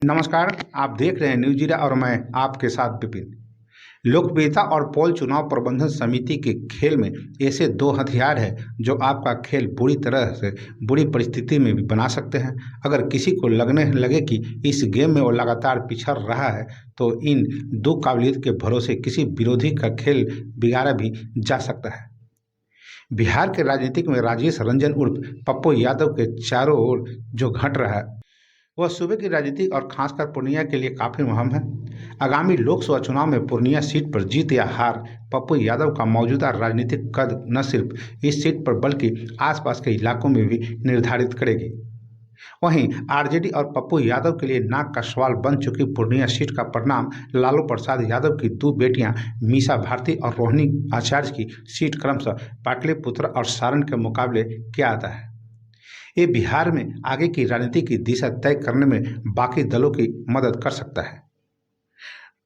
नमस्कार। आप देख रहे हैं न्यूज जीरा और मैं आपके साथ विपिन। लोकप्रियता और पोल चुनाव प्रबंधन समिति के खेल में ऐसे दो हथियार हैं जो आपका खेल बुरी तरह से बुरी परिस्थिति में भी बना सकते हैं। अगर किसी को लगने लगे कि इस गेम में वो लगातार पिछड़ रहा है तो इन दो काबिलियत के भरोसे किसी विरोधी का खेल बिगाड़ा भी जा सकता है। बिहार के राजनीतिक में राजेश रंजन उर्फ पप्पू यादव के चारों ओर जो घट रहा है वह सूबे की राजनीति और खासकर पूर्णिया के लिए काफी मुहिम है। आगामी लोकसभा चुनाव में पूर्णिया सीट पर जीत या हार पप्पू यादव का मौजूदा राजनीतिक कद न सिर्फ इस सीट पर बल्कि आसपास के इलाकों में भी निर्धारित करेगी। वहीं आरजेडी और पप्पू यादव के लिए नाक का सवाल बन चुकी पूर्णिया सीट का परिणाम लालू प्रसाद यादव की दो बेटियां मीसा भारती और रोहिणी आचार्य की सीट क्रमशः पाटलिपुत्र और सारण के मुकाबले क्या आता है। ये बिहार में आगे की राजनीति की दिशा तय करने में बाकी दलों की मदद कर सकता है।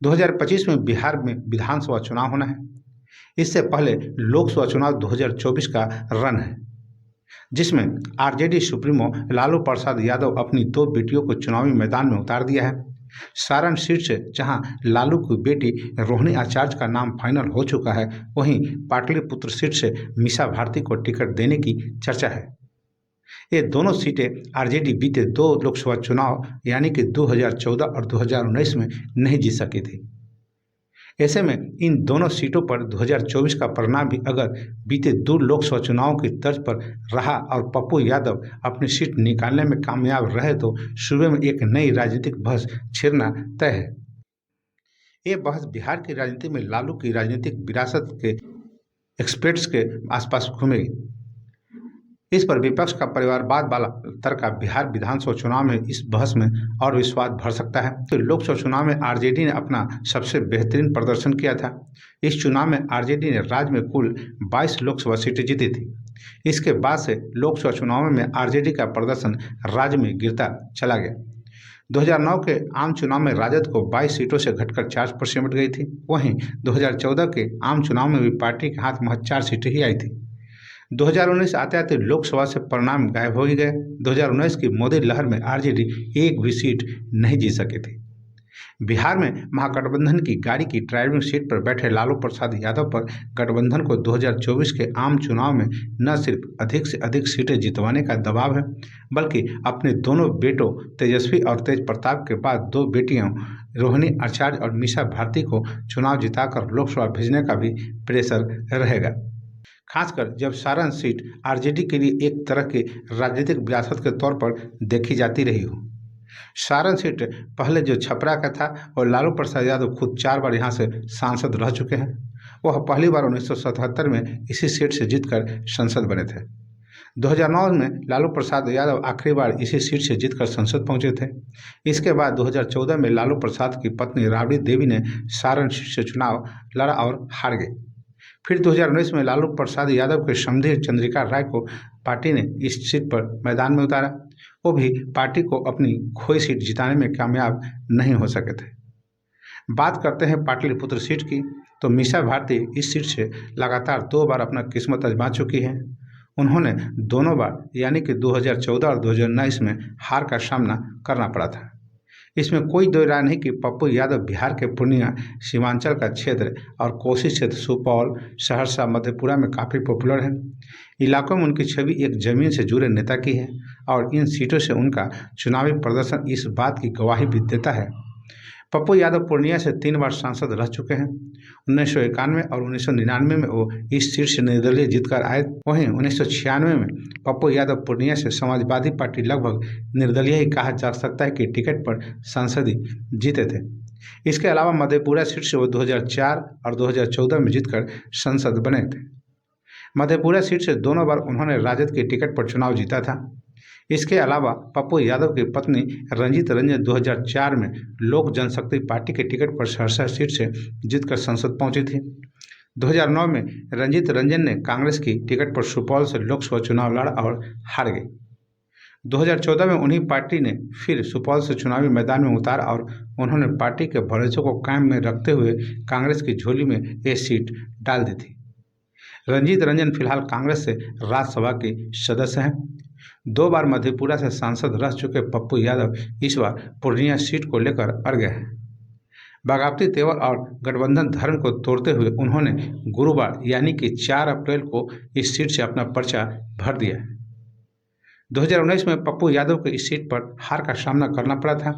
2025 में बिहार में विधानसभा चुनाव होना है। इससे पहले लोकसभा चुनाव 2024 का रन है जिसमें आरजेडी सुप्रीमो लालू प्रसाद यादव अपनी दो बेटियों को चुनावी मैदान में उतार दिया है। सारण सीट से जहां लालू की बेटी रोहिणी आचार्य का नाम फाइनल हो चुका है, वहीं पाटलिपुत्र सीट से मीसा भारती को टिकट देने की चर्चा है। ये दोनों सीटें आरजेडी बीते दो लोकसभा चुनाव यानी कि 2014 और 2019 में नहीं जीत सकी थी। ऐसे में इन दोनों सीटों पर 2024 का परिणाम भी अगर बीते दो लोकसभा चुनाव की तर्ज पर रहा और पप्पू यादव अपनी सीट निकालने में कामयाब रहे तो सूबे में एक नई राजनीतिक बहस छिड़ना तय है। ये बहस बिहार की राजनीति में लालू की राजनीतिक विरासत के एक्सपर्ट्स के आसपास घूमेगी। इस पर विपक्ष का परिवारवाद वाला तर्क बिहार विधानसभा चुनाव में इस बहस में और विश्वास भर सकता है। तो लोकसभा चुनाव में आरजेडी ने अपना सबसे बेहतरीन प्रदर्शन किया था। इस चुनाव में आरजेडी ने राज्य में कुल 22 लोकसभा सीटें जीती थी। इसके बाद से लोकसभा चुनाव में आरजेडी का प्रदर्शन राज्य में गिरता चला गया। 2009 के आम चुनाव में राजद को 22 सीटों से घटकर 4 पर सिमट गई थी। वहीं 2014 के आम चुनाव में भी पार्टी के हाथ महज 4 सीटें ही आई थी। 2019 आते आते लोकसभा से परिणाम गायब हो ही गए। 2019 की मोदी लहर में आरजेडी एक भी सीट नहीं जीत सके थे। बिहार में महागठबंधन की गाड़ी की ड्राइविंग सीट पर बैठे लालू प्रसाद यादव पर गठबंधन को 2024 के आम चुनाव में न सिर्फ अधिक से अधिक सीटें जितवाने का दबाव है बल्कि अपने दोनों बेटों तेजस्वी और तेज प्रताप के बाद दो बेटियों रोहिणी आचार्य और मीसा भारती को चुनाव जिताकर लोकसभा भेजने का भी प्रेशर रहेगा, खासकर जब सारण सीट आरजेडी के लिए एक तरह की राजनीतिक विरासत के तौर पर देखी जाती रही हो। सारण सीट पहले जो छपरा का था और लालू प्रसाद यादव खुद 4 बार यहाँ से सांसद रह चुके हैं। वह पहली बार 1977 में इसी सीट से जीतकर संसद बने थे। 2009 में लालू प्रसाद यादव आखिरी बार इसी सीट से जीतकर संसद पहुंचे थे। इसके बाद 2014 में लालू प्रसाद की पत्नी राबड़ी देवी ने सारण सीट से चुनाव लड़ा और हार गई। फिर 2019 में लालू प्रसाद यादव के समधी चंद्रिका राय को पार्टी ने इस सीट पर मैदान में उतारा। वो भी पार्टी को अपनी खोई सीट जिताने में कामयाब नहीं हो सके थे। बात करते हैं पाटलिपुत्र सीट की, तो मीसा भारती इस सीट से लगातार 2 बार अपना किस्मत आजमा चुकी हैं। उन्होंने दोनों बार यानी कि 2014 और 2019 में हार का सामना करना पड़ा था। इसमें कोई दो राय नहीं कि पप्पू यादव बिहार के पूर्णिया सीमांचल का क्षेत्र और कोसी क्षेत्र सुपौल सहरसा मधेपुरा में काफ़ी पॉपुलर है। इलाकों में उनकी छवि एक जमीन से जुड़े नेता की है और इन सीटों से उनका चुनावी प्रदर्शन इस बात की गवाही भी देता है। पप्पू यादव पूर्णिया से 3 बार सांसद रह चुके हैं। 1991 और 1999 में वो इस सीट से निर्दलीय जीतकर आए। वहीं 1996 में पप्पू यादव पूर्णिया से समाजवादी पार्टी लगभग निर्दलीय ही कहा जा सकता है कि टिकट पर सांसद जीते थे। इसके अलावा मधेपुरा सीट से वो 2004 और 2014 में जीतकर संसद बने थे। मधेपुरा सीट से दोनों बार उन्होंने राजद के टिकट पर चुनाव जीता था। इसके अलावा पप्पू यादव की पत्नी रंजीत रंजन 2004 में लोक जनशक्ति पार्टी के टिकट पर सहरसा सीट से जीतकर संसद पहुंची थी। 2009 में रंजीत रंजन ने कांग्रेस की टिकट पर सुपौल से लोकसभा चुनाव लड़ा और हार गई। 2014 में उन्हीं पार्टी ने फिर सुपौल से चुनावी मैदान में उतारा और उन्होंने पार्टी के भरोसे को कायम में रखते हुए कांग्रेस की झोली में ये सीट डाल दी थी। रंजीत रंजन फिलहाल कांग्रेस से राज्यसभा के सदस्य हैं। 2 बार मधेपुरा से सांसद रह चुके पप्पू यादव इस बार पूर्णिया सीट को लेकर अड़ गए हैं। बगावती तेवर और गठबंधन धर्म को तोड़ते हुए उन्होंने गुरुवार यानी कि 4 अप्रैल को इस सीट से अपना पर्चा भर दिया है। 2019 में पप्पू यादव को इस सीट पर हार का सामना करना पड़ा था।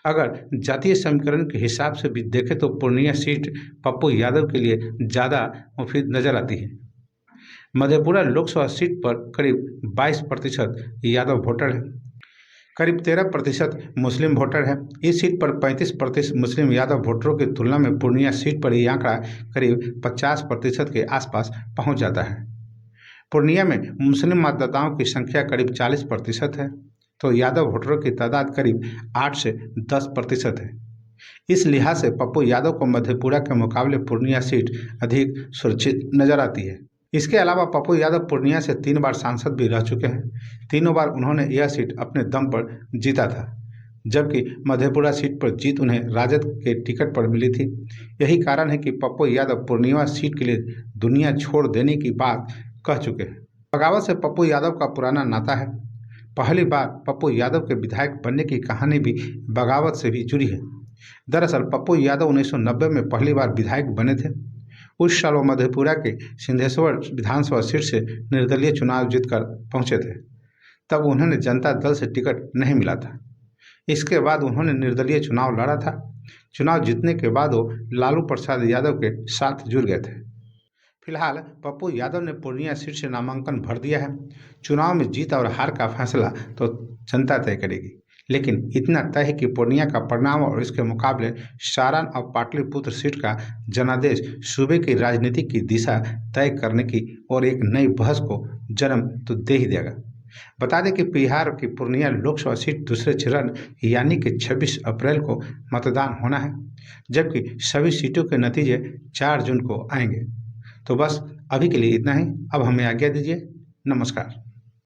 अगर जातीय समीकरण के हिसाब से भी देखें तो पूर्णिया सीट पप्पू यादव के लिए ज़्यादा मुफीद नजर आती है। मधेपुरा लोकसभा सीट पर करीब 22% यादव वोटर हैं, करीब 13% मुस्लिम वोटर है। इस सीट पर 35% मुस्लिम यादव वोटरों की तुलना में पूर्णिया सीट पर यह आंकड़ा करीब 50% के आसपास पहुंच जाता है। पूर्णिया में मुस्लिम मतदाताओं की संख्या करीब 40% है, तो यादव वोटरों की तादाद करीब 8 से 10% है। इस लिहाज से पप्पू यादव को मधेपुरा के मुकाबले पूर्णिया सीट अधिक सुरक्षित नजर आती है। इसके अलावा पप्पू यादव पूर्णिया से 3 बार सांसद भी रह चुके हैं। तीनों बार उन्होंने यह सीट अपने दम पर जीता था, जबकि मधेपुरा सीट पर जीत उन्हें राजद के टिकट पर मिली थी। यही कारण है कि पप्पू यादव पूर्णिया सीट के लिए दुनिया छोड़ देने की बात कह चुके हैं। बगावत से पप्पू यादव का पुराना नाता है। पहली बार पप्पू यादव के विधायक बनने की कहानी भी बगावत से भी जुड़ी है। दरअसल पप्पू यादव 1990 में पहली बार विधायक बने थे। उस साल वो मधेपुरा के सिंहेश्वर विधानसभा सीट से निर्दलीय चुनाव जीतकर पहुंचे थे। तब उन्होंने जनता दल से टिकट नहीं मिला था। इसके बाद उन्होंने निर्दलीय चुनाव लड़ा था। चुनाव जीतने के बाद वो लालू प्रसाद यादव के साथ जुड़ गए थे। फिलहाल पप्पू यादव ने पूर्णिया सीट से नामांकन भर दिया है। चुनाव में जीत और हार का फैसला तो जनता तय करेगी, लेकिन इतना तय है कि पूर्णिया का परिणाम और इसके मुकाबले सारण और पाटलिपुत्र सीट का जनादेश सूबे की राजनीति की दिशा तय करने की और एक नई बहस को जन्म तो दे ही देगा। बता दें कि बिहार की पूर्णिया लोकसभा सीट दूसरे चरण यानी कि 26 अप्रैल को मतदान होना है, जबकि सभी सीटों के नतीजे 4 जून को आएंगे। तो बस अभी के लिए इतना ही। अब हमें आज्ञा दीजिए। नमस्कार।